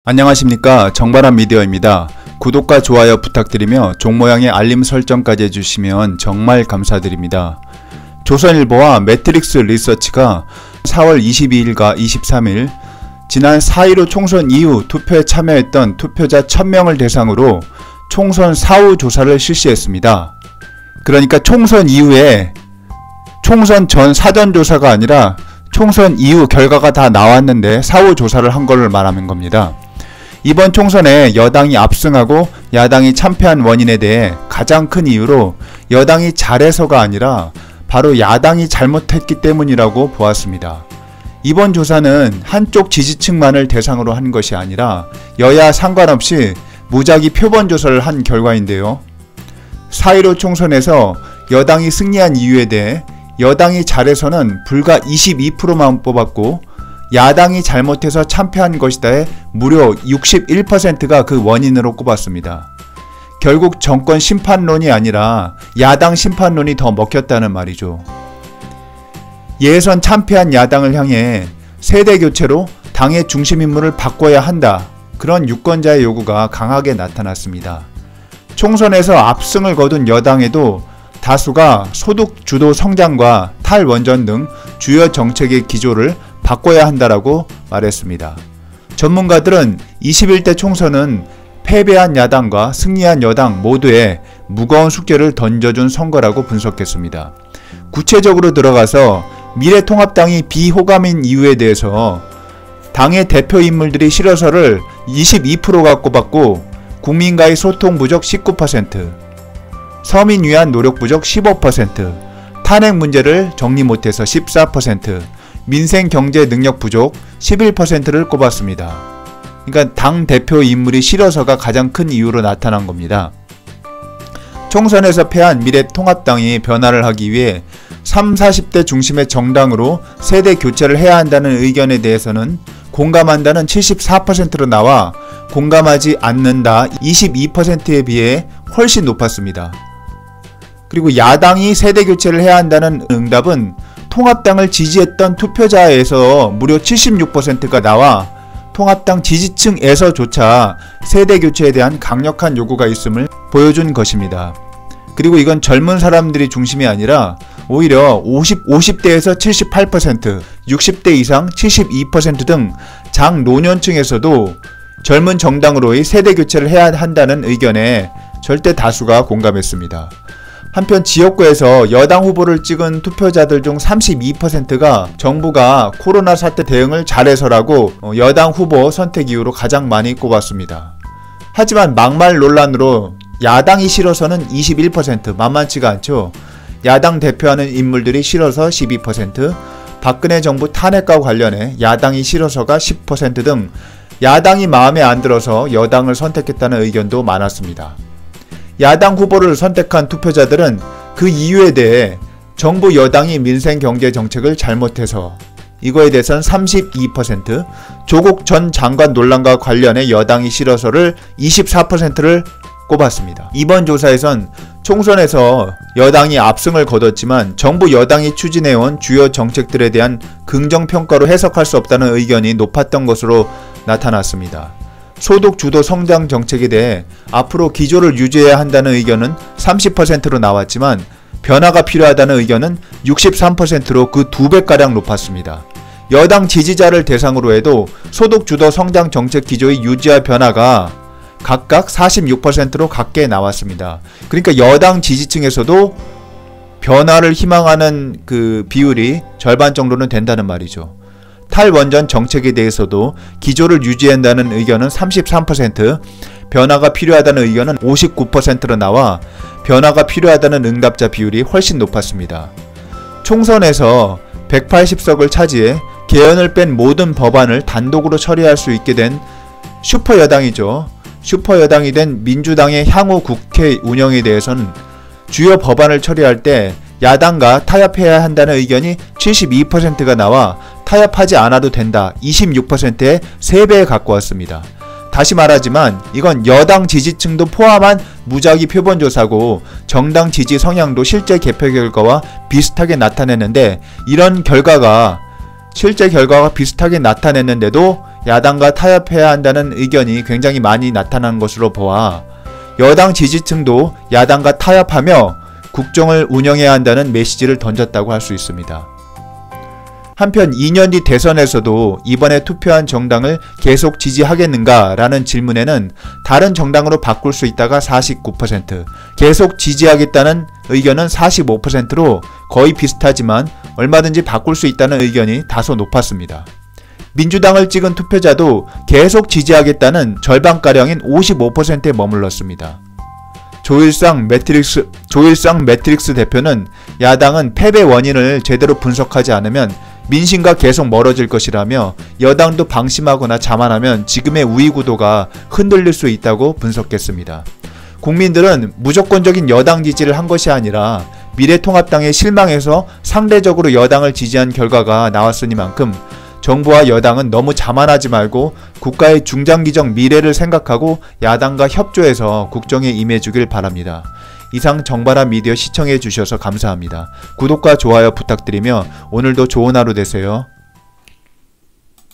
안녕하십니까, 정바람 미디어입니다. 구독과 좋아요 부탁드리며 종모양의 알림 설정까지 해주시면 정말 감사드립니다. 조선일보와 매트릭스 리서치가 4월 22일과 23일 지난 4.15 총선 이후 투표에 참여했던 투표자 1000명을 대상으로 총선 사후 조사를 실시했습니다. 그러니까 총선 이후에 총선 전 사전조사가 아니라 총선 이후 결과가 다 나왔는데 사후 조사를 한 걸 말하는 겁니다. 이번 총선에 여당이 압승하고 야당이 참패한 원인에 대해 가장 큰 이유로 여당이 잘해서가 아니라 바로 야당이 잘못했기 때문이라고 보았습니다. 이번 조사는 한쪽 지지층만을 대상으로 한 것이 아니라 여야 상관없이 무작위 표본조사를 한 결과인데요. 4.15 총선에서 여당이 승리한 이유에 대해 여당이 잘해서는 불과 22%만 뽑았고 야당이 잘못해서 참패한 것이다에 무려 61%가 그 원인으로 꼽았습니다. 결국 정권 심판론이 아니라 야당 심판론이 더 먹혔다는 말이죠. 예선 참패한 야당을 향해 세대교체로 당의 중심인물을 바꿔야 한다. 그런 유권자의 요구가 강하게 나타났습니다. 총선에서 압승을 거둔 여당에도 다수가 소득 주도 성장과 탈원전 등 주요 정책의 기조를 바꿔야 한다라고 말했습니다. 전문가들은 21대 총선은 패배한 야당과 승리한 여당 모두에 무거운 숙제를 던져준 선거라고 분석했습니다. 구체적으로 들어가서 미래통합당이 비호감인 이유에 대해서 당의 대표 인물들이 싫어서를 22%가 꼽았고 국민과의 소통 부족 19%, 서민 위한 노력 부족 15%, 탄핵 문제를 정리 못해서 14%, 민생 경제 능력 부족 11%를 꼽았습니다. 그러니까 당 대표 인물이 싫어서가 가장 큰 이유로 나타난 겁니다. 총선에서 패한 미래통합당이 변화를 하기 위해 30, 40대 중심의 정당으로 세대 교체를 해야 한다는 의견에 대해서는 공감한다는 74%로 나와 공감하지 않는다 22%에 비해 훨씬 높았습니다. 그리고 야당이 세대 교체를 해야 한다는 응답은 통합당을 지지했던 투표자에서 무려 76%가 나와 통합당 지지층에서조차 세대교체에 대한 강력한 요구가 있음을 보여준 것입니다. 그리고 이건 젊은 사람들이 중심이 아니라 오히려 50대에서 78%, 60대 이상 72% 등 장노년층에서도 젊은 정당으로의 세대교체를 해야 한다는 의견에 절대 다수가 공감했습니다. 한편 지역구에서 여당 후보를 찍은 투표자들 중 32%가 정부가 코로나 사태 대응을 잘해서라고 여당 후보 선택 이유로 가장 많이 꼽았습니다. 하지만 막말 논란으로 야당이 싫어서는 21%, 만만치가 않죠. 야당 대표하는 인물들이 싫어서 12%, 박근혜 정부 탄핵과 관련해 야당이 싫어서가 10% 등 야당이 마음에 안 들어서 여당을 선택했다는 의견도 많았습니다. 야당 후보를 선택한 투표자들은 그 이유에 대해 정부 여당이 민생 경제 정책을 잘못해서, 이거에 대해서는 32%, 조국 전 장관 논란과 관련해 여당이 싫어서를 24%를 꼽았습니다. 이번 조사에선 총선에서 여당이 압승을 거뒀지만 정부 여당이 추진해온 주요 정책들에 대한 긍정평가로 해석할 수 없다는 의견이 높았던 것으로 나타났습니다. 소득 주도 성장 정책에 대해 앞으로 기조를 유지해야 한다는 의견은 30%로 나왔지만 변화가 필요하다는 의견은 63%로 그 2배가량 높았습니다. 여당 지지자를 대상으로 해도 소득 주도 성장 정책 기조의 유지와 변화가 각각 46%로 같게 나왔습니다. 그러니까 여당 지지층에서도 변화를 희망하는 그 비율이 절반 정도는 된다는 말이죠. 탈원전 정책에 대해서도 기조를 유지한다는 의견은 33%, 변화가 필요하다는 의견은 59%로 나와 변화가 필요하다는 응답자 비율이 훨씬 높았습니다. 총선에서 180석을 차지해 개헌을 뺀 모든 법안을 단독으로 처리할 수 있게 된 슈퍼여당이죠. 슈퍼여당이 된 민주당의 향후 국회 운영에 대해서는 주요 법안을 처리할 때 야당과 타협해야 한다는 의견이 72%가 나와 타협하지 않아도 된다 26%의 3배에 가까웠습니다. 다시 말하지만 이건 여당 지지층도 포함한 무작위 표본조사고 정당 지지 성향도 실제 개표 결과와 비슷하게 나타냈는데 이런 결과가 실제 결과가 비슷하게 나타냈는데도 야당과 타협해야 한다는 의견이 굉장히 많이 나타난 것으로 보아 여당 지지층도 야당과 타협하며 국정을 운영해야 한다는 메시지를 던졌다고 할 수 있습니다. 한편 2년 뒤 대선에서도 이번에 투표한 정당을 계속 지지하겠는가 라는 질문에는 다른 정당으로 바꿀 수 있다가 49%, 계속 지지하겠다는 의견은 45%로 거의 비슷하지만 얼마든지 바꿀 수 있다는 의견이 다소 높았습니다. 민주당을 찍은 투표자도 계속 지지하겠다는 절반가량인 55%에 머물렀습니다. 조일상 매트릭스 대표는 야당은 패배 원인을 제대로 분석하지 않으면 민심과 계속 멀어질 것이라며 여당도 방심하거나 자만하면 지금의 우위 구도가 흔들릴 수 있다고 분석했습니다. 국민들은 무조건적인 여당 지지를 한 것이 아니라 미래통합당에 실망해서 상대적으로 여당을 지지한 결과가 나왔으니만큼 정부와 여당은 너무 자만하지 말고 국가의 중장기적 미래를 생각하고 야당과 협조해서 국정에 임해주길 바랍니다. 이상 정발한 미디어 시청해 주셔서 감사합니다. 구독과 좋아요 부탁드리며 오늘도 좋은 하루 되세요.